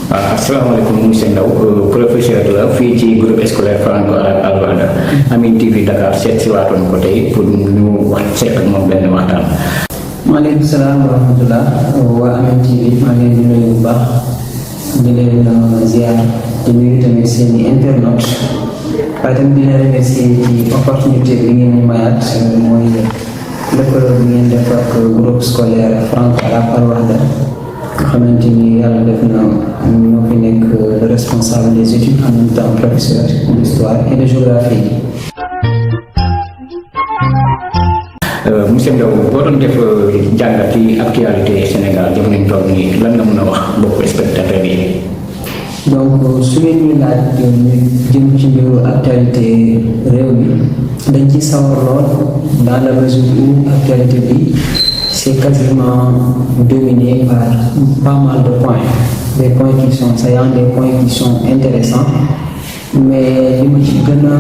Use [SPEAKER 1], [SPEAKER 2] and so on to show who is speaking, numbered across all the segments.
[SPEAKER 1] Assalamualaikum monsieur Ndaw professeur la fii ci groupe scolaire franco-arabe Al Wahda Amine TV Dakar seet si waatoon ko tey pour ñu wax seet ak moom benn waxtaan.
[SPEAKER 2] maaleykum salaam wa rahmatullah waa Amine TV maa ngi leen di nuyu bu baax di leen ziar di nuyu tamit seen i internautes waaye tamit di leen remercier ci opportunité bi ngeen ñu mayaat mooy lëkkaloo bi ngeen def ak groupe scolaire franco-arabe Al Wahda nga xamante ni yàlla def na ñoo fi nekk le responsable des études en même temps professeur d'histoire et de géographie.
[SPEAKER 1] monsieur Ndaw boo doon def jàngat ci actualité Sénégal jamono ñu toll nii lan nga mën a wax bokk spectateur yi.
[SPEAKER 2] donc su ngeen ñu laaj jëm ci mbiru actualité réew mi dañ ci sawar lool dans la mesure où actualité bi c'est quasiment dominé par pas mal de points, des points qui sont saillants, des points qui sont intéressants, mais li ma ci gën a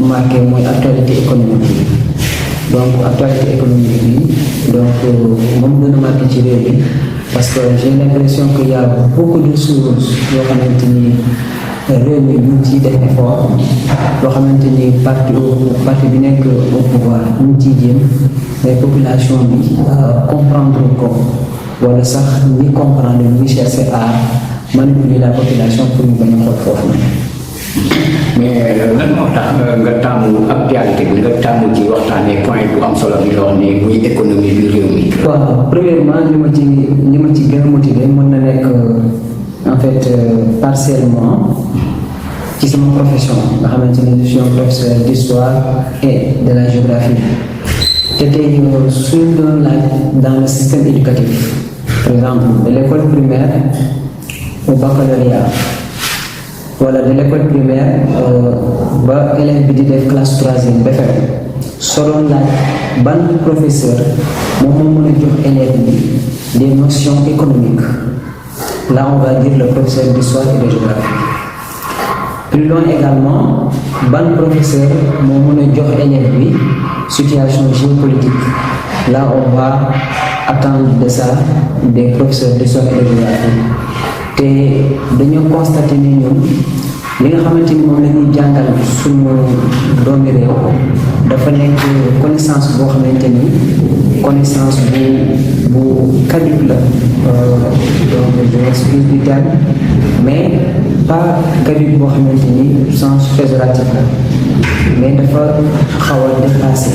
[SPEAKER 2] marqué mooy actualité économique bi. Donc actualité économique bi donc moom gën a marqué ci réew mi parce que j'ai l'impression qu'il y a beaucoup de choses yoo xamante ni réew mi ñu ngi ciy def effort loo xamante ni parti bi nekk au pouvoir ñu ngi ciy jéem mais population bi comprendre ko wala sax ñi comprendre ñi chercher à manipuler la population pour ñu bañ a xool foofu na.
[SPEAKER 1] mais lan moo tax nga taamu actualité bi nga taamu ci waxtaanee point bu am solo bi la wax ne muy économie bi réew mi.
[SPEAKER 2] waaw premièrement li ma ci gën a motivé mën na nekk en fait partiellement ci sama profession nga xamante ni je suis un professeur d'histoire et de la géographie te tey suñu doon laaj dans le système éducatif par exemple de l'école primaire au baccalauréat wala de l'école primaire ba élève bi di def classe troisième BFEM soo doon laaj ban professeur moom moo mën a jox élève bi des notions économiques là on va dire le professeur d'histoire et de géographie. Plus loin également ban professeur moo mën a jox élève bi situation géopolitique là on va attendre de ça des professeurs d'histoire et de géographie te dañoo constater ni ñun li nga xamante ni moom la ñuy jàngal suñu doomi réew dafa nekk connaissance boo xamante ni connaissance bu caduque la donc je m'excuse du terme mais pas caduque boo xamante ni sens péjoratif la mais dafa xaw a dépassé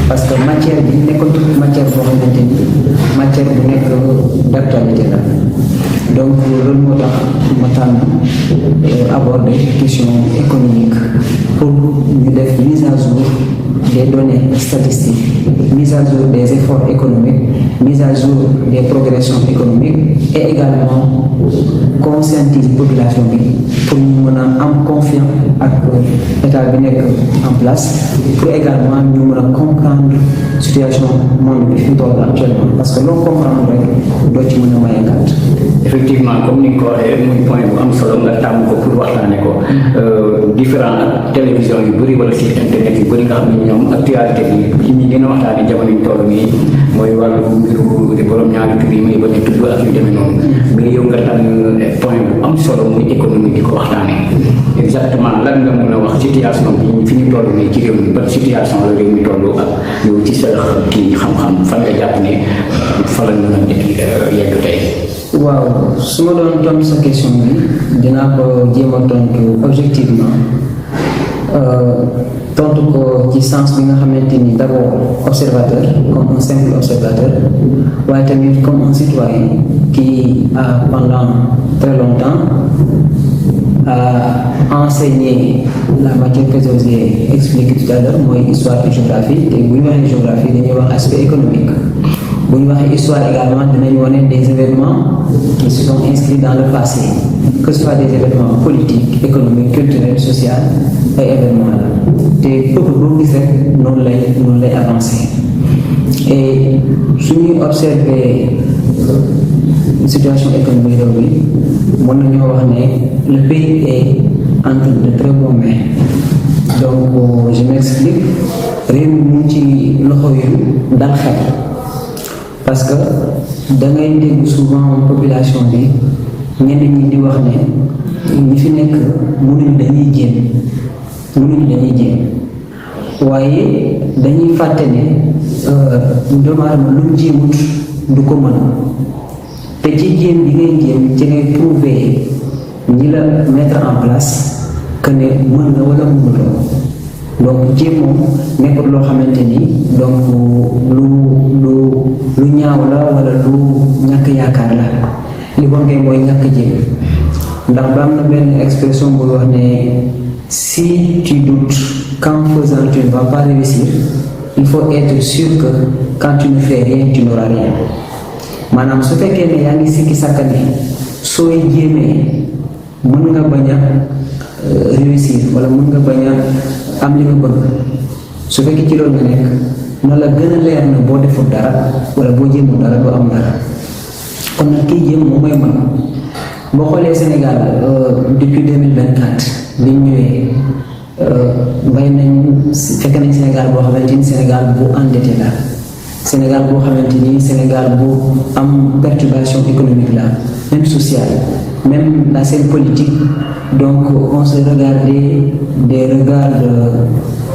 [SPEAKER 2] parce que matière bi nekkatul matière boo xamante ni matière bu nekk d'actualité la donc loolu moo tax ma tànn aborder question économique pour ñu def mise à jour des données statistiques, mise à jour des efforts économiques, mise à jour des progressions économiques et également conscientiser population bi pour ñu mën a am confiance ak état bi nekk en place pour également ñu mën a comprendre situation monde bi fi toll actuellement parce que loo comprendre rek doo ci mën a maye gàtt.
[SPEAKER 1] effectivement comme ni nga ko waxee muy point bu am solo nga tàmm ko pour waxtaane ko différent ak télévision yu bëri wala site internet yu bëri nga xam ne ñoom actualité bi li ñu gën a waxtaane jamono ñu toll nii mooy wàllu mbiru di borom ñaari tur yi may ba di tudd ak yu demee noonu mais yow nga tànn point bu am solo muy économie di ko waxtaane exactement lan nga mën a wax situation bi fi ñu toll nii ci réew mi ban situation la réew mi toll ak yow ci sa kii xam-xam fan nga jàpp ne fa la mën a yegg tey.
[SPEAKER 2] waaw su ma doon tontu sa question bi dinaa ko jéem a tontu objectivement tontu ko ci sens bi nga xamante ni d'abord observateur comme un simple observateur waaye tamit comme un citoyen qui a pendant très longtemps a enseigné la matière que je vous ai expliqué tout à l'heure mooy histoire et géographie te bu ñu waxee géographie dañuy wax aspect économique. bu ñu waxee histoire également dinañ wane des événements qui se sont inscrits dans le passé que ce soit des événements politiques économiques culturels sociaux ay événements la te peuple boo gis rek noonu lay avancer et suñuy observer situation économique réew bi mën nañoo wax ne le pays est entre de très bonnes mains donc m'explique réew mi mu ngi ci loxo yu dal xel parce que da ngay dégg souvent population bi ñenn ñi di wax ne ñi fi nekk mënuñ dañuy jéem waaye dañuy fàtte ne doomu aadama lu mu jéemut du ko mën te ci jéem bi ngay jéem ci ngay prouver ñi la mettre en place que ne mën na wala mënuloo donc jéem moom nekkul loo xamante ni donc lu ñaaw la wala lu ñàkk yaakaar la li bon kay mooy ñàkk jéem ndax ba am na benn expression bu wax ne si tu doutes qu'en faisant tu ne vas pas réussir il faut être sûr que quand tu ne fais rien tu n'auras rien maanaam su fekkee ne yaa ngi sikki sàkka ne sooy jéemee mën nga bañ a réussir wala mën nga bañ a am li nga bëgg su fekkee ci loolu nga nekk na la gën a leer na boo deful dara wala boo jéemul dara doo am dara kon nag kii jéem moom mooy mën boo xoolee Sénégal depuis 2024 bi ñu ñëwee bay nañ fekk nañ Sénégal boo xamante ni Sénégal bu endetté la Sénégal boo xamante ni Sénégal bu am perturbation économique la même sociale même la scène politique donc on se regardait des regards de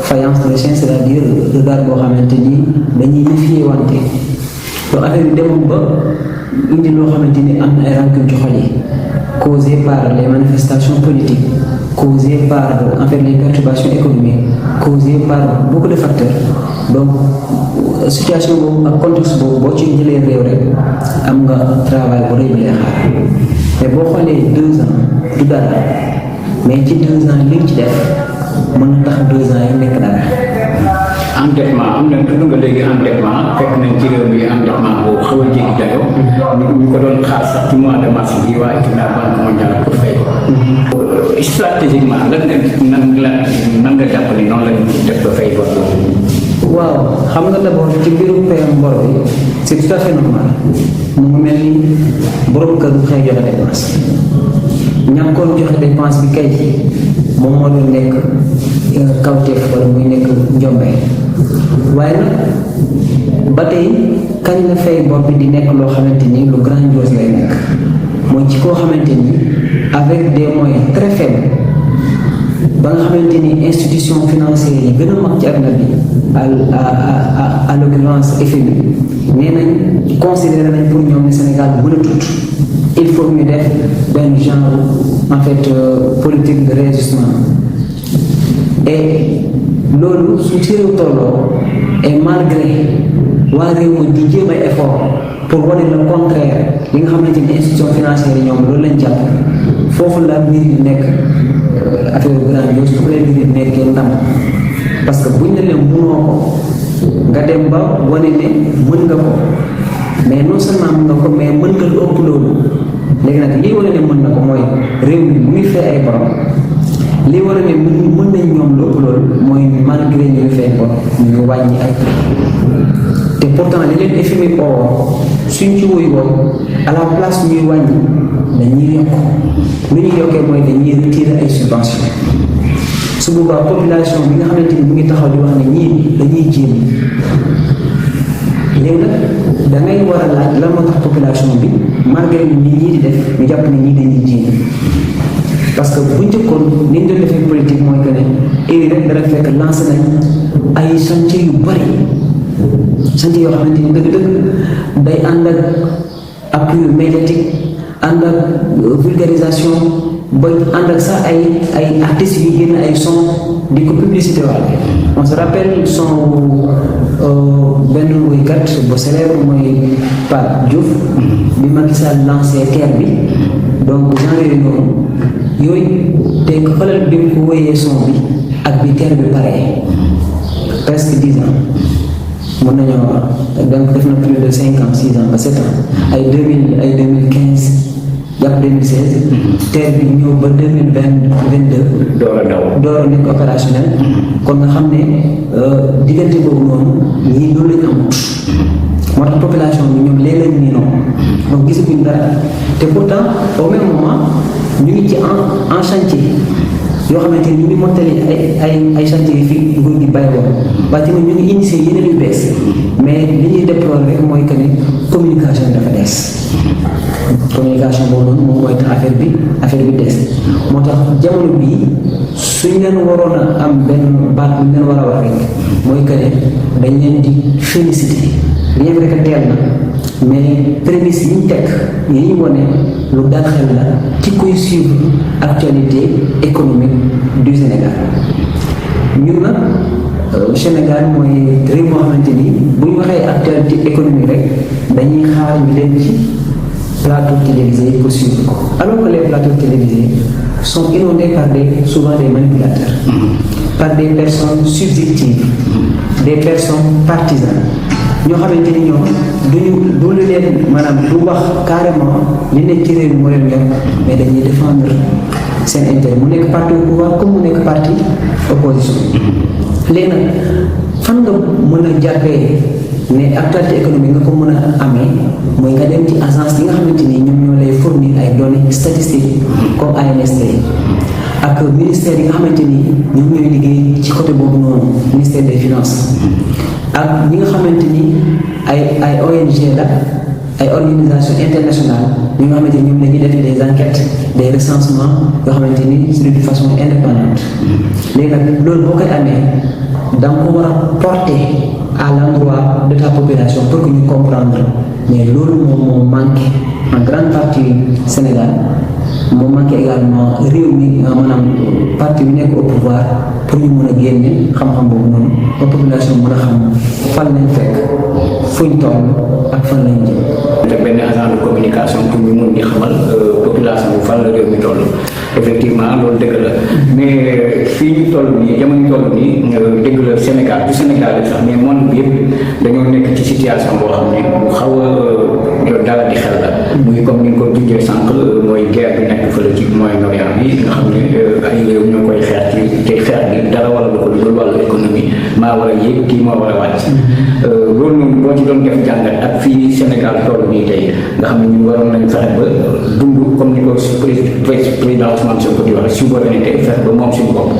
[SPEAKER 2] faïence de chien c'est-à-dire regard boo xamante ni dañuy méfier wante donc affaire bi demoon ba indi loo xamante ni am na ay rancune ci xol yi causées par les manifestations politiques causées par en fait les perturbations économiques causées par beaucoup de facteurs donc situation boobu ak contexte boobu boo ci jëlee réew rek am nga travail bu rëy bi lay xaar mais boo xoolee 2 ans du dara mais ci 2 ans li nga ci def mën na tax 2 ans yi nekk dara.
[SPEAKER 1] endettement am na tudd nga léegi endettement fekk nañ ci réew mi endettement boobu xaw a jéggi dayoo ñu ko doon xaar sax ci mois de mars bi waa ITMA banque mondiale pour fay ko stratégiquement nan nga jàpp ni noonu la ñu def ba fay bor
[SPEAKER 2] waaw xam nga d'abord ci mbirum payam bor bi c'est tout à fait normal mu ngi mel ni borom kër bu xëy joxe dépense ñàkkoon joxe dépense bi kay moom moo doon nekk kawteef wala muy nekk njombe waaye nag ba tey kañ la fay bor bi di nekk loo xamante ni lu grandiose lay nekk mooy ci koo xamante ni avec des moyens très faibles ba nga xamante ni institution financière yi gën a mag ci àdduna bi à l'occurrence FMI nee nañ considéré nañ pour ñoom ne Sénégal bu mën a tut il faut ñu def benn genre en fait politique de réajustement et loolu su ci réew tolloo et malgré waa réew mi di jéem ay effort pour wane le contraire li nga xamante ni institution financière yi ñoom loolu lañ jàpp foofu la mbir yi nekk affaire grandiose foofu la mbir yi nekkee ndam parce que buñ ne leen mënoo ko nga dem ba wane ne mën nga ko mais non seulement mën nga ko mais mën nga lu ëpp loolu léegi nag lii wane ne mën na ko mooy réew mi mu ngi fay ay borom lii wane ne mën nañ ñoom lu ëpp loolu mooy malgré ñu ngi fay borom ñu wàññi ay te pourtant li leen FMI suñ ci wuy woon à la place ñuy wàññi dañuy yokk lu ñuy yokkee mooy dañuy retirer ay subventions su boobaa population bi nga xamante ni mu ngi taxaw di wax ne ñii dañuy jéem léegi nag da ngay war a laaj lan moo tax population bi malgré ni ñii di def ñu jàpp ne ñii dañuy jéem parce que bu njëkkoon ni ñu doon defee politique mooy que ne heure rek dara fekk lancé nañ ay chantier yu bari chantier yoo xamante ni dëgg-dëgg day ànd ak appui médiatique ànd ak vulgarisation ba ànd ak sax ay artistes yu génn ay son di ko publicité waale on se rappelle son benn woykat bu célèbre mooy Pape Diouf bi Macky Sall lancé TER bi donc genre yooyu noonu yooyu te xoolal bi mu ko woyee son bi ak bi TER bi pare presque 10 ans mën nañoo wax donc def na plus de 5 ans 6 ans ba 7 ans ay 2015 jàpp 2016. TER bi ñëw ba 2022. door a nekk opérationnel. kon nga xam ne diggante boobu noonu ñii loolu lañ amut. moo tax population bi ñoom léeg-léeg nii noonu. donc gisaguñ dara te pourtant au même moment ñu ngi ci en chantier yoo xamante ni ñu ngi mottali ay chantier fii nguur gi bàyyi woon waaye tamit ñu ngi initier yeneen yu bees mais li ñuy déplorer rek mooy que ne communication dafa des communication boobu noonu moom mooy tax affaire bi des moo tax jamono bii suñ leen waroon a am benn baat bu ñu leen war a wax rek mooy que ne dañ leen di féliciter bien vrai que teel na mais prémices yi ñu teg yi ñu wane lu dal xel la ci koy suivre actualité économique du Sénégal ñun nag Sénégal mooy réew moo xamante ni bu ñu waxee actualité économique rek dañuy xaar ñu leen ci plateau télévisé pour suivre ko alors que les plateaux télévisés sont inondés par souvent des manipulateurs par des personnes subjectives des personnes partisanes ñoo xamante ni ñoom du leen maanaam du wax carrément li nekk ci réew mi moo leen ñor mais dañuy défendre seen intérêt mu nekk parti au pouvoir comme mu nekk parti opposition léegi nag fan nga mën a jàppee ne actualité économique nga ko mën a amee mooy nga dem ci agence yi nga xamante ni ñoom ñoo lay fournir ay données statistiques comme ANSD ak ministère yi nga xamante ni ñoom ñooy liggéey ci côté boobu noonu ministère des finances ak ñi nga xamante ni ay ONG la ay organisation internationale ñi nga xamante ni ñoom dañuy def des enquêtes des recensements yoo xamante ni c'est de façon indépendante léegi nag loolu boo koy amee da nga ko war a porter à l'endroit de ta population pour que ñu comprendre mais loolu moom moo manqué en grande partie Sénégal moo manqué également réew mi maanaam parti bi nekk au pouvoir pour ñu mën a génne xam-xam boobu noonu ba population mën a xam fan lañ fekk fuñ toll ak fan lañ jëm.
[SPEAKER 1] te benn agent de communication pour ñu mun di xamal population bi fan la réew mi toll effectivement loolu dëgg la mais fii ñu toll nii jamono ñu toll nii dëgg la Sénégal du Sénégal sax mais monde bi yëpp dañoo nekk ci situation boo xam ne bu xaw a dala di xel la muy comme ni nga ko junjee sànq mooy guerre bi nekk fële ci Moyen-Orient bi nga xam ne ay réew ñoo koy xeex ci te xeex bi dara wala lu ko lu wàllu économie maa war a yéeg kii moo war a wàcc loolu noonu boo ci doon def jàngat ak fii Sénégal toll nii tey nga xam ne ñun waroon nañ fexe ba dund comme ni ko président Ousmane Sonko di wax souveraineté fexe ba moom suñu bopp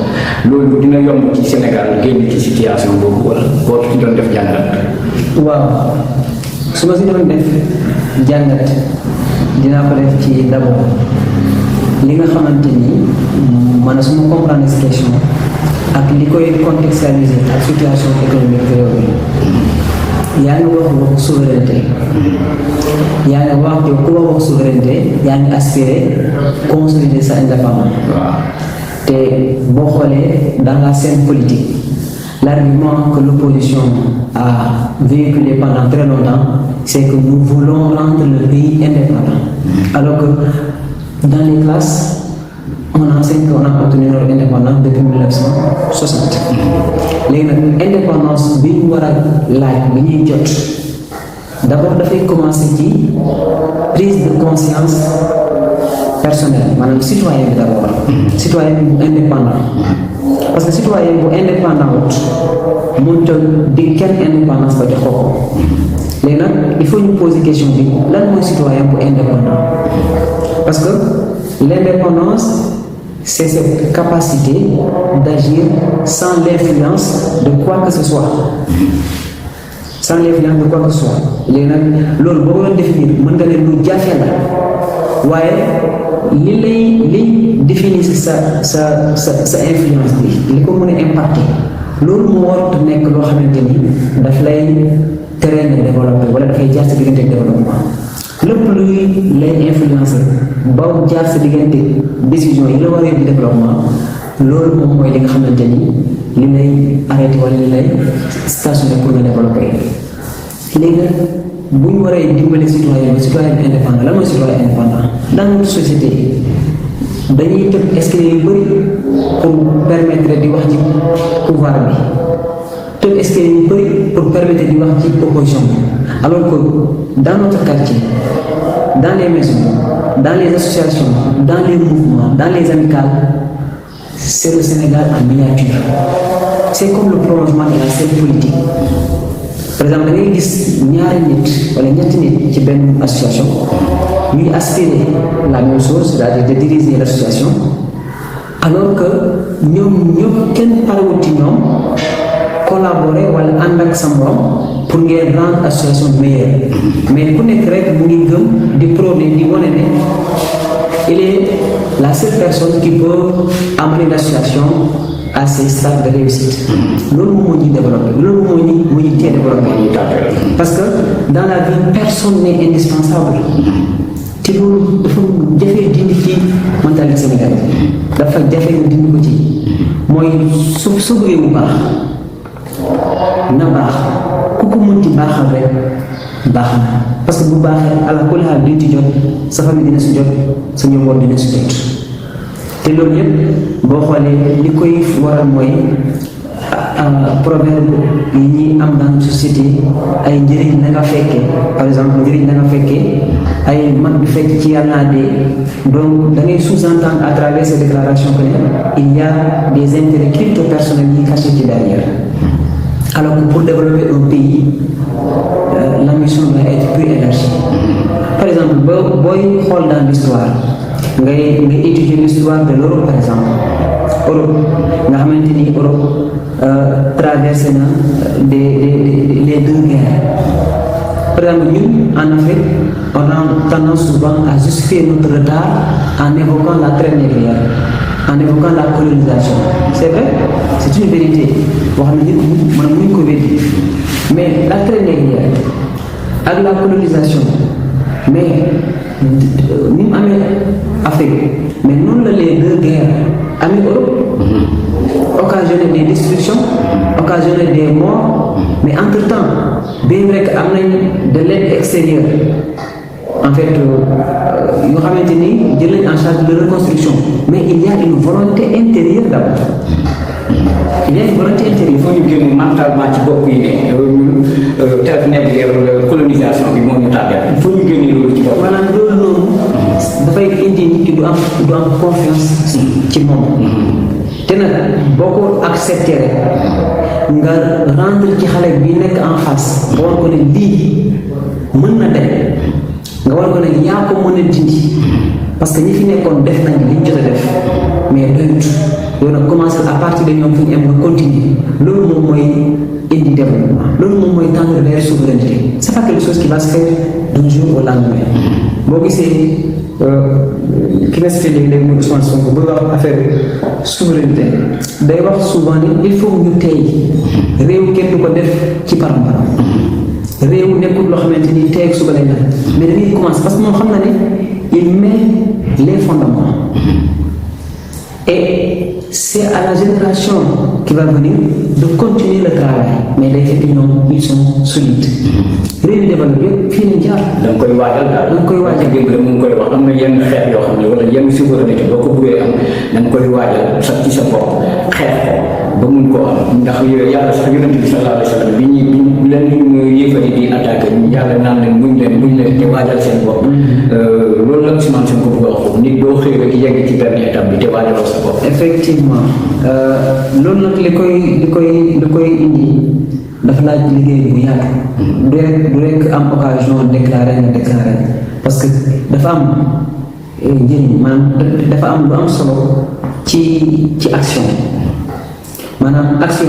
[SPEAKER 1] loolu dina yomb ci Sénégal génn ci situation boobu wala boo ci doon def jàngat.
[SPEAKER 2] waaw su ma si doon def jàngat dinaa ko def ci d'abord li nga xamante ni man su ma comprendre cette question ak li koy contextualiser ak situation économique réew mi yaa ngi wax souveraineté yaa ngi wax yow ku wax souveraineté yaa ngi aspirer consolider sa indépendance te boo xoolee dans la scène politique l'argument que l'opposition a véhiculé pendant très longtemps c'est que nous voulons rendre le pays indépendant alors que dans les classes on enseigne qu'on a obtenu notre indépendance depuis 1960 léegi nag indépendance bi ñu war a laaj bi ñuy jot d'abord dafay commencer ci prise de conscience personnelle maanaam citoyen bi d'abord citoyen bi bu indépendant parce que citoyen bu indépendant wut mënut a di kenn indépendance ba jox ko léegi nag il faut ñu poser question bi lan mooy citoyen bu indépendant parce que l'indépendance c'est cette capacité d'agir sans l'influence de quoi que ce soit sans l'influence de quoi que ce soit léegi nag loolu boo ko doon définir mën nga ne lu jafe la waaye li définir sa influence bi li ko mën a impacter loolu moo warut nekk loo xamante ni daf lay tere na développer wala dafay jaar sa diggante développement lépp luy lay influencer ba jaar sa diggante décision yi la war a yóbbu développement loolu moom mooy li nga xamante ni li lay arrêté wala li lay stationné pour nga développer léegi nag bu ñu waree dimbali citoyen bi indépendant lan mooy citoyen indépendant dans notre société dañuy tëb escalier yu bëri pour permettre di wax ci pouvoir bi tëb escalier yu bëri pour permettre di wax ci opposition bi alors que dans notre quartier dans les maisons dans les associations dans les mouvements dans les amicales c'est le Sénégal en miniature c'est comme le prolongement de la scène politique par exemple da ngay gis ñaari nit wala ñetti nit ci benn association ñuy aspirer la même chose c'est-à-dire de diriger l'association alors que ñoom ñëpp kenn parewul ci ñoom collaborer wala ànd ak sa morom pour ngeen rendre la situation meilleure mais ku nekk rek mu ngi gëm di prôner di wane ne il est la seule personne qui peut amener la situation à ces stades de réussite loolu moo ñuy développé loolu moo ñu tee développé parce que dans la vie personne n'est indispensable te loolu dafa jafee dindi ci mentalité sénégalaise dafa jafe nga dindi ko ci mooy su bëggee bu baax na baax ku ko mën ci baaxal rek baax na parce que bu baaxee ala kulli xaal dina ci jot sa famille dina si jot sa njaboot dina si jot te loolu yëpp boo xoolee li koy waral mooy proverbe yi ñuy am dans société ay njëriñ na nga fekkee par exemple njëriñ na nga fekkee ay mag bi fekk ci yàlla naa dee donc da ngay sous-entendre à travers ces déclarations que il y a des intérêts crypto-personnels yi cachés ci derrière alors que pour développer un pays l'ambition doit être plus élargie par exemple booy xool dans l'histoire ngay étudier l'histoire de l'Europe par exemple Europe nga xamante ni Europe traversé na les deux guerres par exemple ñun en Afrique on a tendance souvent à justifier notre retard en évoquant la traite négrière en évoquant la colonisation c'est vrai c'est une vérité boo xam ne nit mën mënuñ ko weddi mais la traite négrière ak la colonisation mais ni mu amee Afrique mais noonu la les deux guerres amee Europe occasionné des destructions occasionné des morts mais entre-temps bien vrai que am nañ de l'aide extérieure en fait yoo xamante ni jël nañ en charge de reconstruction mais il y a une volonté intérieure d'abord il y a une volonté intérieure.
[SPEAKER 1] Il faut ñu génn mentalement ci bopp yi ne traite négrière colonisation bi moo ñu tàggat il faut ñu génne loolu ci bopp.
[SPEAKER 2] maanaam loolu noonu dafay indi nit ki du am confiance ci moom. te nag boo ko accepté rek nga rendre ci xale bi nekk en face nga war ko ne lii mën na dem nga war ko ne yaa ko mën a dindi parce que ñi fi nekkoon def nañ li ñu jot a def mais doyut yow nag commencé à partir de ñoom fi ñu am nga continuer loolu moom mooy indi développement loolu moom mooy tendre vers souveraineté c'est pas quelque chose qui va se faire d'un jour au lendemain boo gisee ki nga cité léegi muy Ousmane Sonko bu wax affaire souveraineté day wax souvent ni il faut ñu tey réew kenn du ko def ci param-param réew nekkul loo xamante ni tey ak suba lay mel mais dañuy commencer parce que moom xam na ne il met les fondements et c'est à la génération qui va venir de continuer le travail mais day fekk ñoom ils sont solides réew yi développé yëpp fii lañ jaar.
[SPEAKER 1] da nga koy waajal daal.
[SPEAKER 2] da nga koy waajal
[SPEAKER 1] dégg nga mu ngi koy wax am na yenn xeet yoo xam ne wala yenn souveraineté boo ko bëggee am da nga koy waajal sax ci sa bopp xeex ko ba mun koo am ndax yàlla sax yonent bi sallallahu alayhi wa sallam bi leen yéefari di attaqué yàlla naan leen muñ leen te waajal seen bopp. loolu la Ousmane Sonko bëgg a wax nit doo xëy rek yegg ci benn étape bi te waajaloo sa bopp.
[SPEAKER 2] effectivement loolu nag li koy indi dafa laaj liggéey bu yaatu. du rek am occasion déclarer parce que dafa am njëriñ maanaam dafa am lu am solo ci action maanaam action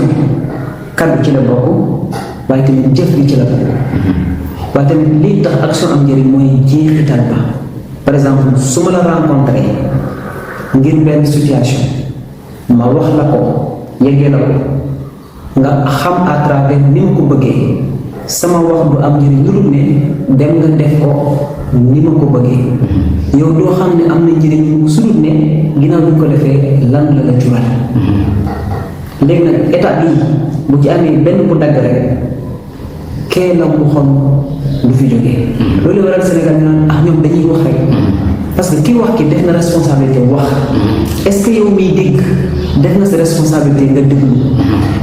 [SPEAKER 2] kaddu ci la bokk waaye tamit jëf bi ci la bokk waaye tamit lii tax action am njëriñ mooy jeexital ba par exemple su ma la rencontré ngir benn situation ma wax la ko yeggee la ko nga xam à travers ni ma ko bëggee sama wax du am njëriñ lu dul ne dem nga def ko ni ma ko bëggee yow doo xam ne am na njëriñ su dul ne ginnaaw bi ko defee lan la la jural léegi nag état bi bu ci amee benn bu dagg rek kee la mu xon du fi jógee loolu waral Sénégal ñu naan ah ñoom dañuy wax rek parce que ki wax ki def na responsabilité wax est-ce que yow miy dégg def na sa responsabilité nga déglu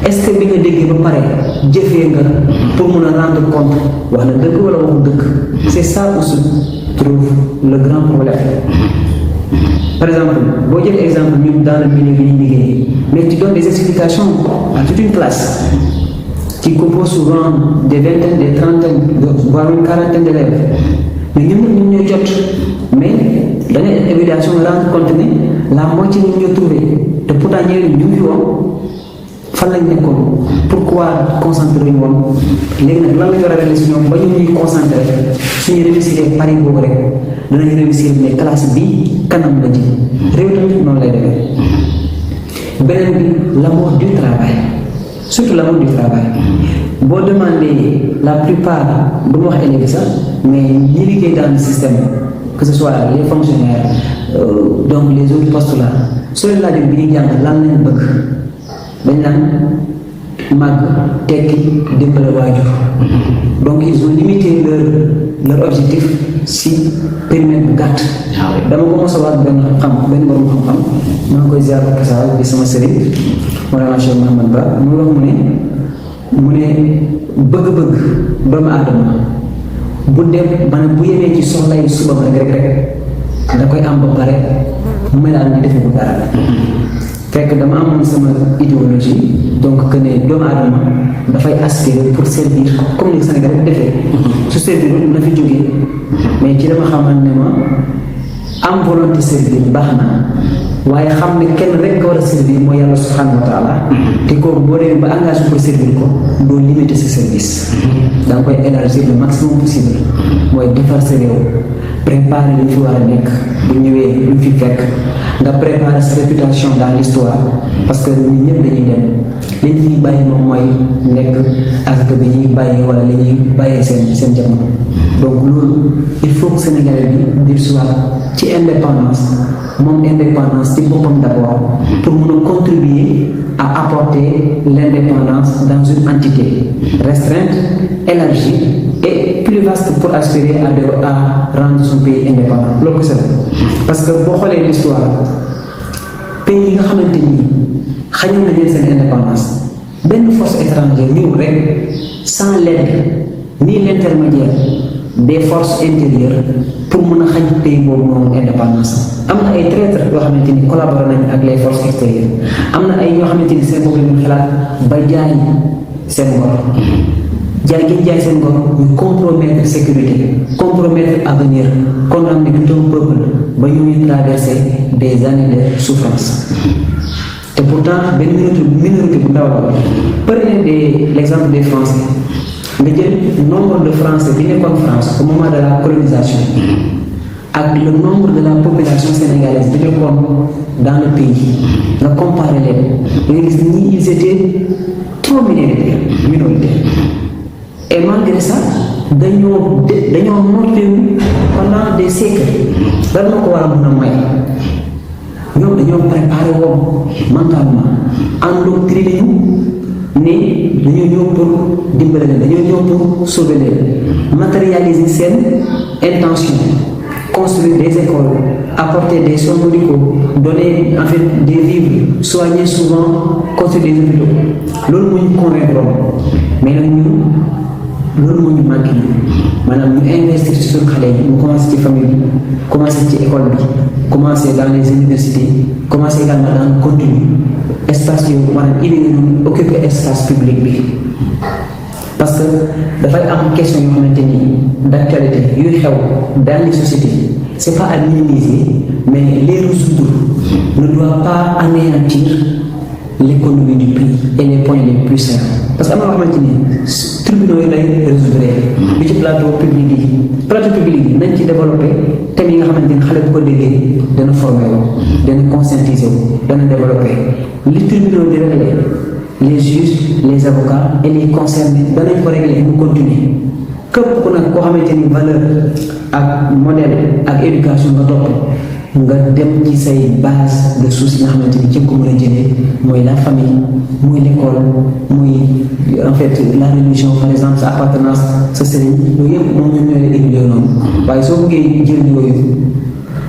[SPEAKER 2] est-ce que bi nga déggee ba pare jëfee nga pour mun a rendre compte wax na dëgg wala waxu dëgg c'est ça où se trouve le grand problème par exemple boo jëlee exemple ñun dans le milieu bi ñu liggéey mais tu donnes des explications à toute une classe qui compose souvent des vingtaines des trentaines voire une quarantaine d'élèves mais ñun ñooy jot mais da ngay évaluation rendre compte ne la moitié ñu ñoo trouvé te pourtant ñeneen ñu ngi woon fan lañ nekkoon pourquoi concentré ñu woon léegi nag lan la ñu war a réglé si ñoom ba ñu ñuy concentré suñu réussir pari boobu rek danañ réussir ne classe bi kanam la ji réew tamit noonu lay demee beneen bi l'amour du travail surtout l'amour du travail boo demandé la plupart du ma wax élèves sax mais ñi liggéey dans le système que ce soit les fonctionnaires donc les autres postes là soo leen laajee bi ñuy jàng lan lañ bëgg dañ naan màgg tekki dimbale waajur donc ils ont limité leur objectif si périmètre bu gàtt dama ko mos a wax benn borom xam-xam maa ngi koy ziar ko passage bi sama sëriñ Mawlana Cheikh Mouhamad Ba muy wax mu ne bëgg-bëgg doomu aadama bu dem maanaam bu yemee ci soxla yi subam rek da koy am ba pare mu mel ni defe bu dara fekk dama amoon sama idéologie donc que ne doomu aadama dafay aspirer pour servir comme ni Sénégal rek defee su servir na fi jógee mais ci dama xamal ne ma am volonté servir baax na waaye xam ne kenn rek nga war a servir mooy yàlla subhanahu wa taala te kooku boo demee ba engagé pour servir ko doo limiter sa service da nga koy élargir le maximum possible mooy defar sa réew préparer li fi war a nekk bu ñëwee lu fi fekk nga préparer sa réputation dans l'histoire parce que ñun ñëpp dañuy dem li ñu fiy bàyyi moom mooy nekk askan bi ñuy bàyyi wala li ñuy bàyyee seen jamono donc loolu il faut que Sénégalais bi dir soit ci indépendance moom indépendance ci boppam d'abord pour mun a contribuer à apporter l'indépendance dans une entité restreinte, élargie et plus vaste pour aspirer à rendre son pays indépendant loolu c'est parce que boo xoolee l'histoire pays yi nga xamante ni xañoon nañu seen indépendance benn force étrangère ñëw rek sans l'aide ni l'intermédiaire des forces intérieures pour mën a xañ pays boobu moom indépendance am na ay traîtres yoo xamante ni collaboré nañ ak les forces extérieures am na ay ñoo xamante ni seen bopp la ñu xalaat ba jaay seen ngor jaay seen ngor ñu compromettre sécurité compromettre avenir condamner tout un peuple ba ñu ñuy traverser des années de souffrance te pourtant benn minorité bu ndaw la prenez l'exemple des Français nga jël nombre de Français bi nekkoon France au moment de la colonisation ak le nombre de la population sénégalaise bi nekkoon dans le pays nga comparer leen nga gis ñi ils étaient trop minoritaires et malgré ça dañoo noté pendant des siècles lan moo ko war a mën a may ñoom dañoo préparé woon mentalement endoctriné ñu ne dañoo ñëw pour dimbale leen dañoo ñëw pour sauver leen matérialiser seen intention construire des écoles apporter des soins médicaux donner en fait des vivres soigner souvent construire des hôpitaux loolu moo ñu convaincre mais nag ñun loolu moo ñu manqué maanaam ñu investir ci suñu xale yi mu commencé ci famille bi commencé ci école bi commencé dans les universités commencé également dans le contenu espace yooyu maanaam idée yi occuper espace public bi parce que dafay am question yoo xamante ni d'actualité yuy xew dans les sociétés c'est pas à minimiser mais les résoudre ne doit pas anéantir l'économie du pays et les points les plus sains parce que am na loo xamante ni tribunaux yi lay résoudre bi ci plateau public yi nañ ci développer thèmes yi nga xamante ni xale bu ko déggee dana formé wu dana conscientiser wu dana développer li tribunaux di régler les juges les avocats et les concernés danañ ko régler mu continuer képp ku nag koo xamante ni valeur ak modèle ak éducation nga topp nga dem ci say base de sources yi nga xamante ni ci ko mën a jëlee mooy la famille muy l'école muy en fait la religion par exemple sa appartenance sa sëriñ yooyu yëpp moom ñoom ñoo leen éduqué noonu waaye soo bëggee jël yooyu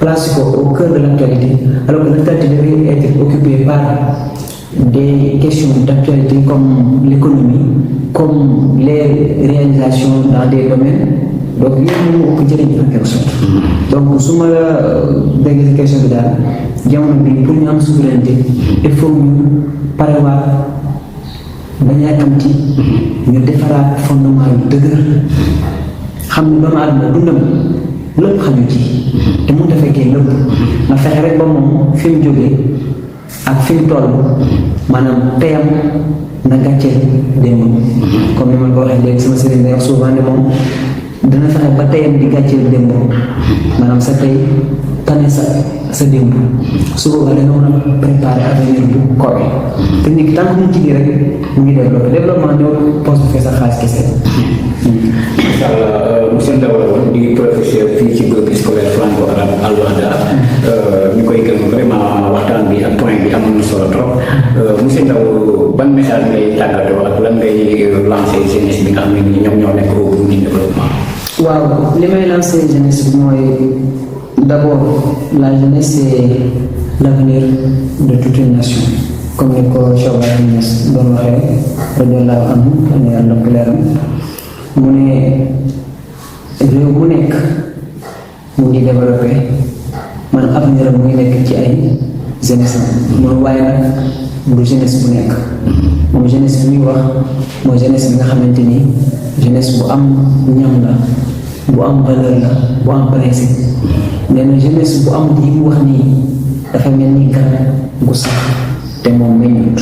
[SPEAKER 2] place ko au cœur de l'actualité alors que l'actualité devrait être occupée par des questions d'actualité comme l'économie comme les réalisations dans des domaines donc yooyu moom moo ko jëriñ en quelque sorte donc su ma la déggee si question bi daal jamono bi pour ñu am souveraineté il faut ñu parewaat bañ a yàkkamti ñu defaraat fondement yu dëgër xam ne doomu aadama dundam lépp xaju ci te mënut a fekkee lépp nga fexe rek ba moom fi mu jógee ak fi mu toll maanaam teyam na gàcceel démb comme ni ma ko waxee léegi sama sëriñ day wax souvent ne moom dana fexe ba teyam di gàcceel démb maanaam sa tey tane sa démb su boobaa da nga mën a préparer avenir bu kowe te nit ki tant que mu ci rek mu ngi développement ñëw poste fee sa xaalis kese.
[SPEAKER 1] incha allah monsieur Ndaw la woon di professeur fii ci groupe scolaire franco-arabe Al Wahda ñu koy gërëm vraiment waxtaan bi ak point bi amoon na solo trop monsieur Ndaw ban message ngay tàggatoo ak lan ngay lancer jeunesse bi nga xam ne nii ñoom ñoo nekk au bout du développement.
[SPEAKER 2] waaw li may lancer jeunesse bi mooy d'abord la jeunesse c'est l'avenir de toute une nation comme ni ko Cheikh Ibrahima Niass doon waxee radiyallahu anhu ne yàlla ko leeram mu ne réew bu nekk mu ngi développé man avenir am mu ngi nekk ci ay jeunesse am waaye nag du jeunesse bu nekk moom jeunesse bi muy wax mooy jeunesse bi nga xamante ni jeunesse bu am ñam la bu am valeur la bu am principe nee na jeunesse bu am li mu wax nii dafa mel ni garab gu sax te moom meññut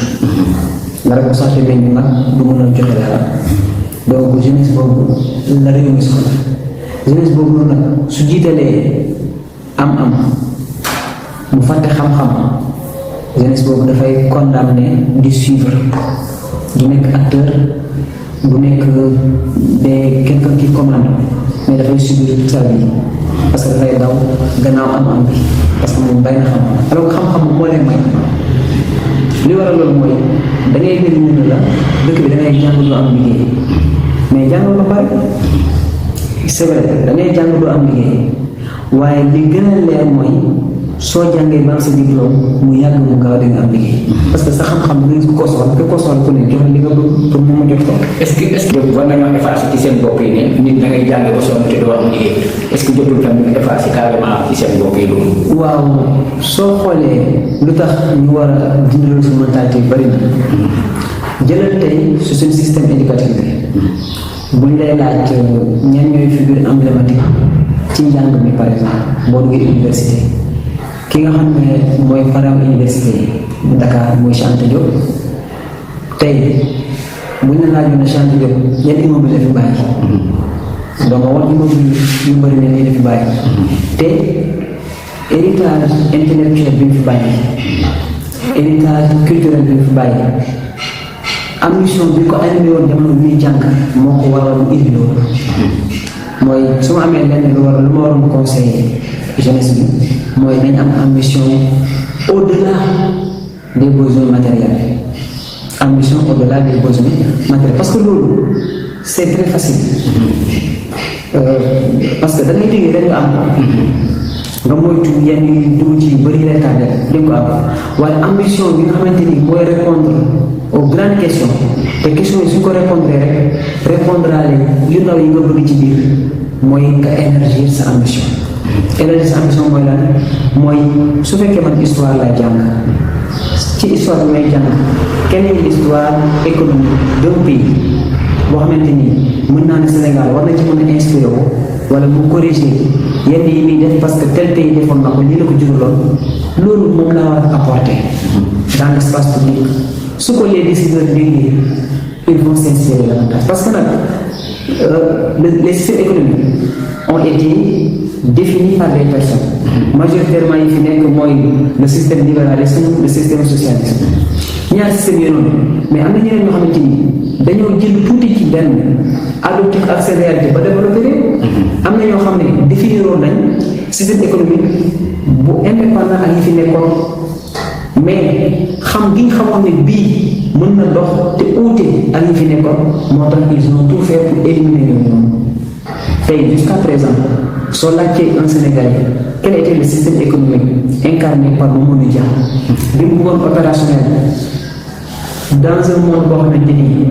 [SPEAKER 2] garab gu sax te meññut nag du mën a joxe dara donc jeunesse boobu la réew mi soxla jeunesse boobu noonu nag su jiitalee am-am mu fàtte xam-xam jeunesse boobu dafay condamné di suivre du nekk acteur du nekk des quelqu'un qui commande mais dafay subir toute sa vie parce que dafay daw gannaaw am-am bi parce que moom bay na xam alors que xam-xam moo leen may li waral loolu mooy da ngay dégg ñu ne la dëkk bi da ngay jàng du am liggéey mais jàng ba pare c'est vrai da ngay jàng du am liggéey waaye li gën a leer mooy soo jàngee ba am sa diplôme mu yàgg mu gaaw di nga am liggéey parce que sa xam-xam nga gis ko soxla ko soxla ku ne joxe li nga bëgg pour mu jot ko.
[SPEAKER 1] est-ce que war nañoo effacer ci seen bopp yi ne nit da ngay jàng ba sonn te doo am liggéey est-ce que jotul tamit effacer carrément ci seen bopp yi loolu.
[SPEAKER 2] waaw soo xoolee lu tax ñu war a dindi loolu suñu mentalité bari na jëlal tey su suñu système éducatif bi buñ lay laaj ñan ñooy figure emblématique ci njàng mi par exemple boo duggee université. ki nga xam ne mooy parent université bu Dakar mooy Cheikh Anta Diop tey buñ la laajoon ne Cheikh Anta Diop yan immeuble la fi bàyyi donc wax immeuble yu bëri ne nii la fi bàyyi te héritage intellectuel bi mu fi bàyyi héritage culturel bi mu fi bàyyi ambition bi ko animé woon jamono bi muy jàng moo ko waroon indi loolu mooy su ma amee lenn lu war lu ma waroon conseiller jeunesse bi mooy nañ am ambition au-delà des besoins matériels ambition au-delà des besoins matériels parce que loolu c'est très facile parce que da ngay liggéey dañu am nga moytu yenn yu dugg ci yu bëri lay tardé dañ ko am waaye ambition bi nga xamante ni mooy répondre aux grandes questions te questions yi suñ ko répondre rek répondre yu ndaw yi nga bëgg ci biir mooy nga élargir sa ambition. élargir sa ambition mooy lan mooy su fekkee man histoire laa jàng ci histoire bi may jàng quelle est l'histoire économique d'un pays boo xamante ni mën naa ne Sénégal war na ci mën a inspiré wu wala mu corriger yenn yi muy def parce que tel pays defoon na ko lii la ko juraloon loolu moom laa war a apporter dans l'espace public su ko les décideurs déggee ils vont s'inspirer davantage parce que nag les systèmes économiques ont été définis par des personnes majoritairement yi fi nekk mooy le système libéralisme le système socialisme ñaar système yooyu noonu mais am na ñeneen ñoo xamante ni dañoo jël tuuti ci benn adopté ak seen réalité ba développé leen am na ñoo xam ne définiroon nañ système économique bu indépendant ak yi fi nekkoon mais xam gi nga xamoon ne bii mën na dox te uute ak yi fi nekkoon moo tax ils ont tout fait pour éliminer ñoom ñoom tey jusqu'à présent soo laajtee un Sénégalais quel était le système économique incarné par Mamadou Dia bi mu bëggoon opérationnel dans un monde boo xamante ni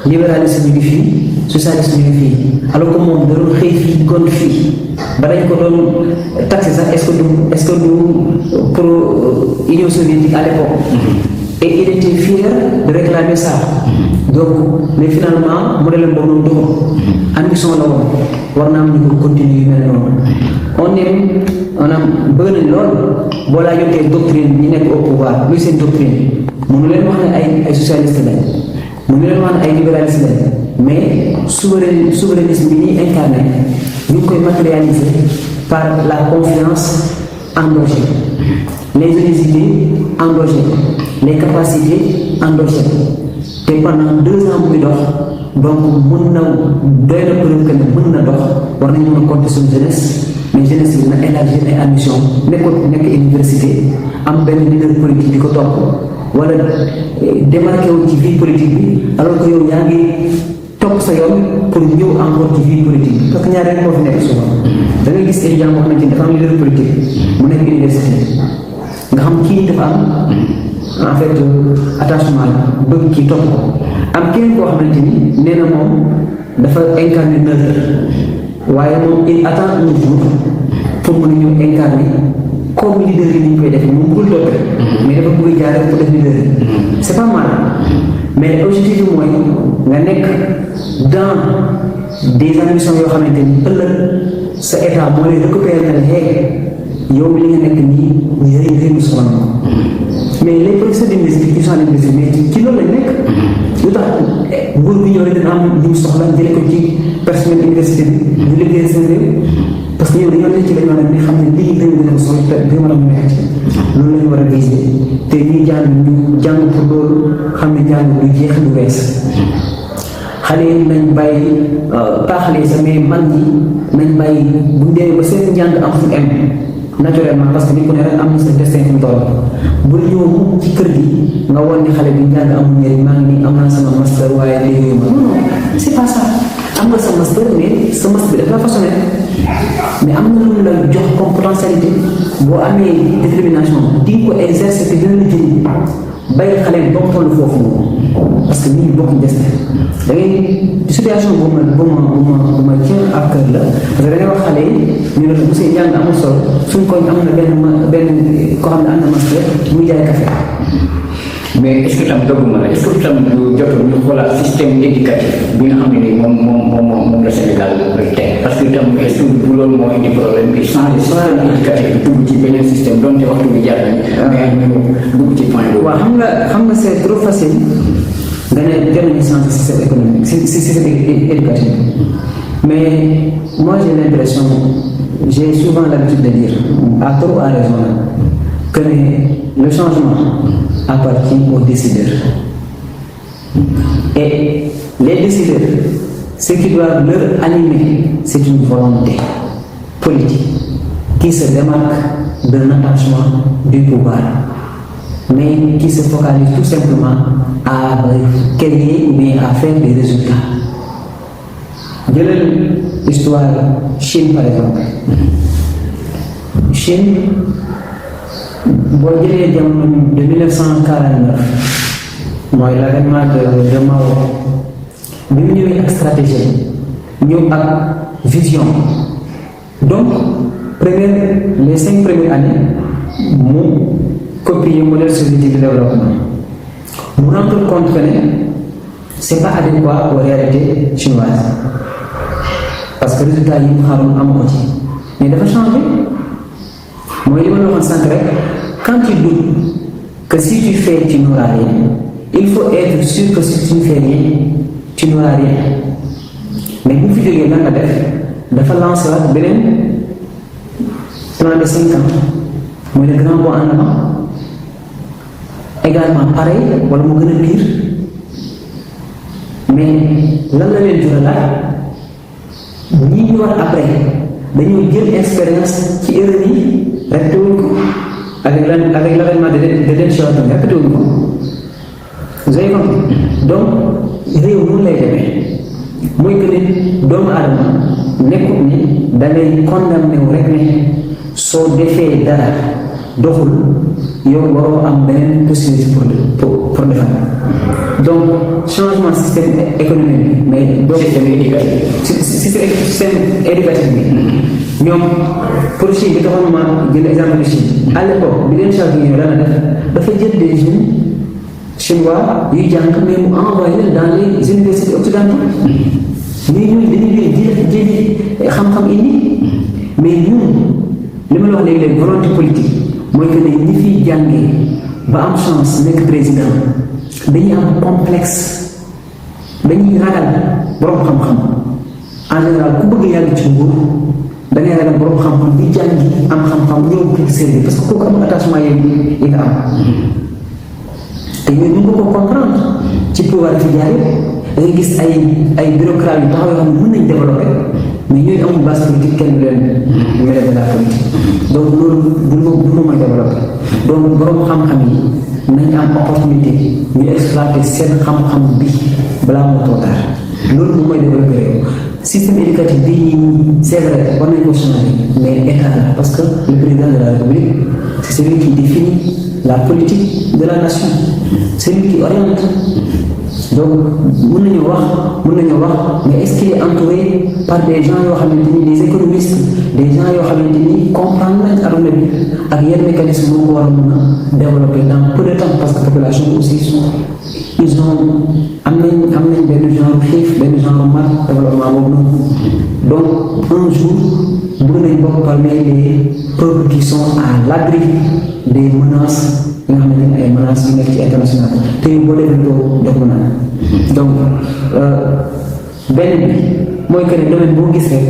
[SPEAKER 2] libéralisme ñu ngi fii socialisme ñu ngi fii alors que moom da doon xëy fii gont fii ba dañ ko doon taxé sax est-ce que du pour Union soviétique à l'époque et il était fier de réclamer ça donc mais finalement modèle boobu noonu doxul ambition la woon war naa am ñu ko continuer yu mel noonu on a bëgg nañ lool boo laa yokkee doctrine ñi nekk au pouvoir luy seen doctrine mënu leen wax ne ay socialiste lañ mënu leen wax ne ay libéraliste lañ mais souverainisme bi ñuy incarné ñu ngi koy matérialiser par la confiance endogène les idées endogènes les capacités endogènes te pendant 2 ans muy dox donc mën na doy na preuve que ne mën na dox war nañu mën a compter suñu jeunesse mais jeunesse bi na élargir ay ambition nekk université am benn leader politique di ko topp wala démarqué wu ci vie politique bi alors que yow yaa ngi topp sa yoon pour ñëw encore ci vie politique bi parce que ñaar rek moo fi nekk souvent da ngay gis étudiant boo xamante ni dafa am leader politique mu nekk université nga xam kii dafa am en fait attachement bëgg kii topp ko am keneen koo xamante ni nee na moom dafa incarné neutre waaye moom il attend un jour pour mën a ñëw incarné comme leader yi ni ñu koy defee moom bëggul topp mais dafa bëgg jaare pour def leader c'est pas mal mais objectif bi mooy nga nekk dans des ambitions yoo xamante ni ëllëg sa état moo lay récupérer na la yow li nga nekk nii ñu réew mi soxla na mais les professeurs d'université qui sont à l'université mais ci loolu lañ nekk lu tax nguur bi ñëw rek dina am ñu soxla jëlee ko ci personnel université bi ñu liggéey seen réew parce que ñoom dañoo nekk ci dañoo ne xam ne lii réew mi dafa soxla te réew mi nekk ci loolu lañu war a viser te ñuy jàng pour loolu xam ne jàng du jeex du wees xale yi nañ bàyyi pas xale yi sax mais mag ñi nañ bàyyi bu ñu demee ba seen njàng am fu em naturellement parce que nit ku ne rek am na sa destin fu mu toll bul ñëw ci kër gi nga won ni xale bi njàng amul njëriñ maa ngi nii am naa sama master waaye liggéeyu ma non c'est pas ça am nga sa master mais sa master bi dafa façonné mais am na lu la jox comme potentialité boo amee détermination di nga ko exercer te dina la jëriñ bàyyi xale bi ba mu toll foofu moom parce que nit ñi bokkuñ destin da ngay situation bu ma tient à cœur la parce que da ngay wax xale yi ñu ne bu seen njàng amul solo suñ koñ am na benn koo xam ne am na master muy jaay café
[SPEAKER 1] mais est-ce que tam dogguma la est-ce que tam lu jotul ñu xoolaat système éducatif bi nga xam ne nii moom la Sénégal teg parce que tam est-ce que bu loolu moo indi problème bi changer système éducatif bi dugg ci beneen système donte waxtu bi jaar nañ mais ñu dugg ci point boobu.
[SPEAKER 2] waaw xam nga c'est trop facile nga ne dem nañu changer système économique système éducatif mais moi j'ai l'impression j'ai souvent l'habitude de dire à tort ou à raison que le changement appartient aux décideurs. Et les décideurs, ce qui doit leur animer, c'est une volonté politique qui se démarque d'un attachement du pouvoir, mais qui se focalise tout simplement à créer ou bien à faire des résultats. De l'histoire Chine par exemple. Chine, boo jëlee jamono de 1949 mooy l'avènement de Mao bi mu ñëwee ak stratégie ñëw ak vision donc les 5 premières années mu copier modèle soviétique de développement mu rendre compte que ne c'est pas adéquat aux réalités chinoises parce que résultat yi mu xaroon amu ko ci mais dafa changé mooy li ma la waxoon sànq rek quand tu doutes que si tu fais tu n'auras rien il faut être sûr que si tu ne fais rien tu n'auras rien mais bu fi jógee lan la def dafa lancer waat beneen plan de 5 ans mooy le grand bond en avant également pareil wala mu gën a pire mais lan la leen juralaat ñi ñu war après dañoo jël expérience ci erreur yi répété wuñ ko avec l'avènement de Deng Xiaoping répété wuñ ko vous avez compris donc réew noonu lay demee mooy que ne doomu aadama nekkut ni da ngay condamné wu rek ne soo defee dara doxul yow waroo am beneen possibilité pour defar donc changement système économique mais donc système éducatif bi ñoom pour Chine bi taxoon ma jël exemple de Chine à l'époque bi leen Xiaoping ñëw dana def dafa jël des jeunes chinois yuy jàng mais mu envoyé leen dans les universités occidentales mais ñooñu dañuy jëli xam-xam indi mais ñun li ma la wax léegi-léegi volonté politique mooy que ne ñi fiy jàngee ba am chance nekk président dañuy am complexe dañuy ragal borom xam-xam en général ku bëgg yàgg ci nguur da ngay ragal borom xam-xam bi jàngi am xam-xam ñëw pour servir parce que kooku amul attachement yi nga am te ñun ñu ngi ko comprendre ci pouvoir fi jaar da ngay gis ay bureaucrates yu taxaw yoo xam ne mën nañ développer mais ñooñu amul base politique kenn du leen ñu de la politique donc loolu du ma mooy développer donc borom xam-xam yi nañ am opportunité ñu exploiter seen xam-xam bi balaa moo trop tard loolu moom mooy développer réew système éducatif bii c'est vrai war nañ ko changer mais état la parce que le président de la République c'est celui qui définit la politique de la nation c'est lui qui oriente donc mën nañu wax mais est-ce qu'il est entouré par des gens yoo xamante ni des économistes des gens yoo xamante ni comprendre nañ aduna bi ak yenn mécanisme moo ko war a mën a développer dans peu de temps parce que population bi aussi ils ont am nañ benn genre xiif benn genre mar développement boobu noonu donc un jour bëgg nañ bokk parmi les peuples qui sont à l'abri des menaces yi nga xamante ni ay menaces yu nekk ci international te boo defee doo jox mën a donc benn bi mooy que ne domaine boo gis rek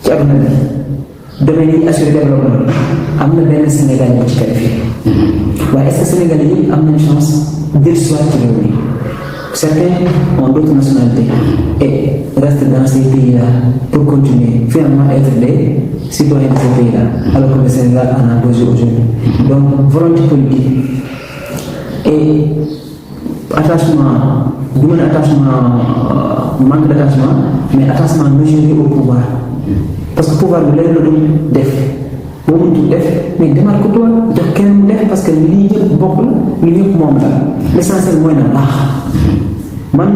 [SPEAKER 2] ci àdduna bi domaine yi assuré développement am na benn Sénégal bu ci qualifié waaye est-ce que Sénégal yi am nañ chance jël soit ci réew mi certains ont d'autres nationalités et restent dans ces pays-là pour continuer finalement être des citoyens de ces pays-là alors que le Sénégal en a besoin aujourd'hui donc volonté politique et attachement du mën attachement manque d'attachement mais attachement mesuré au pouvoir parce que pouvoir bi léegi la doon def boo mënut def mais demal ko tool jox kenn mu def parce que li ñëpp bokk la li ñëpp moom la l'essentiel mooy na baax man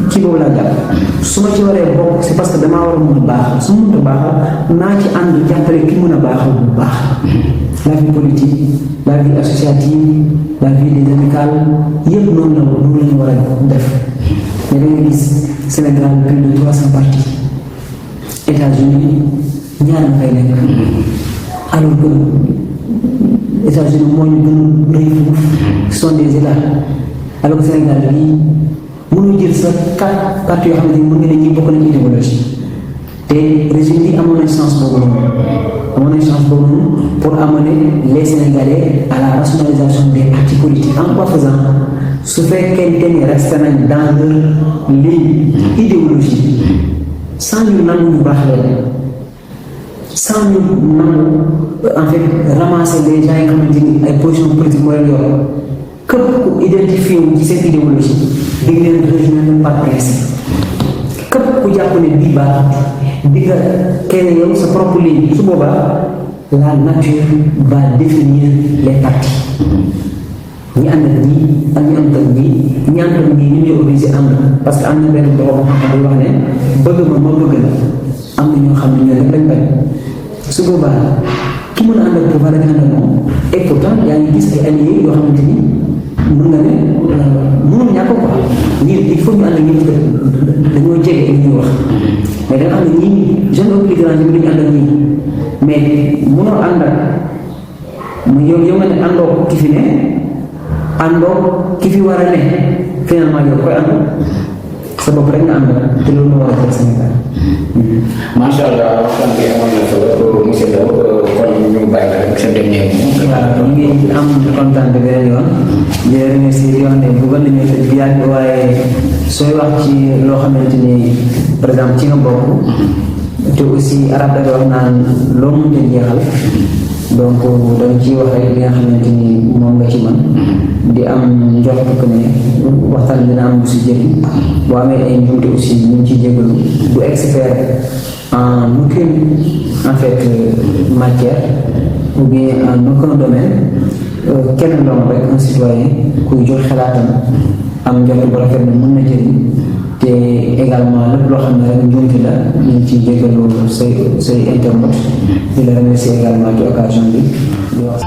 [SPEAKER 2] ci boobu laa jàpp su ma ci waree bokk c'est parce que damaa war a mën a baax su mënut a baax naa ci ànd jàppale ki mën a baax bu baax la vie politique la vie associative la vie des amicales yëpp noonu la ñu war a def mais da nga gis Sénégal plus de 300 partis États-Unis ñaar na fay nekk alors que États-Unis moo ñu gën a rëy foofu sont des États alors que Sénégal bii mënoo jël sa 4 partis yoo xam ne mën nga ne ñi bokk nañ idéologie te régime bi amoon nañ chance boobu noonu pour amener les Sénégalais à la rationalisation des partis politiques en quoi faisant su fekkente ni resté nañ dans leur ligne idéologie sans ñu nangu ñu baax leen sans ñu nangu en fait ramasser les gens yi nga xamante ni ay position politique mooy yor képp ku identifié wu ci seen idéologie di nga leen rejoindre par principe képp ku jàpp ne bii baax di nga kenn yow sa propre ligne su boobaa la nature va définir les partis ñi ànd ak ñii ak ñi ànd ak ñii ñi ànd ak ñii ñu ñoo obligé ànd parce que am na benn borom xam-xam wax ne bëgg ma bëgg la am na ñoo xam ne ñoo rek lañ bañ su boobaa ki mën a ànd ak pouvoir dañu ànd ak moom et pourtant yaa ngi gis ay alliés yoo xamante ni mën nga ne mënul ñàkk quoi ñii il faut ñu ànd ak ñi dañoo jege li ñuy wax mais da nga xam ne ñii jeune au plus grand bi duñu ànd ak ñii mais mënoo ànd ak yow nga ne àndoo ki fi ne àndoo ki fi war a ne finalement yow koy ànd sa bopp rek nga ànd te loolu moo war a jël Sénégal.
[SPEAKER 1] macha allah waxtaan bi amoon na solo monsieur Ndao kon ñu bàyyi la rek sa dernier mot.
[SPEAKER 2] waaw ñu ngi am kontaan bi beneen yoon di la remercier di wax ne bëggoon nañu tëj bi yàgg waaye sooy wax ci loo xamante ni par exemple ci nga bokk te aussi arab da wax naan loo mën a jeexal donc dañ ciy wax rek li nga xamante ni moom nga ci man di am njort ko ne waxtaan dina am lu si jëriñ boo amee ay njuumte aussi ñu ngi ciy jégalu du expert en aucune en fait matière ou bien en aucun domaine kenn doon rek un citoyen kuy jox xalaatam am njort bu rafet ne mën na jëriñ te également lépp loo xam ne rek njuumte la ñu ngi ciy jégalu say internautes di la remercier également ci occasion bi di wax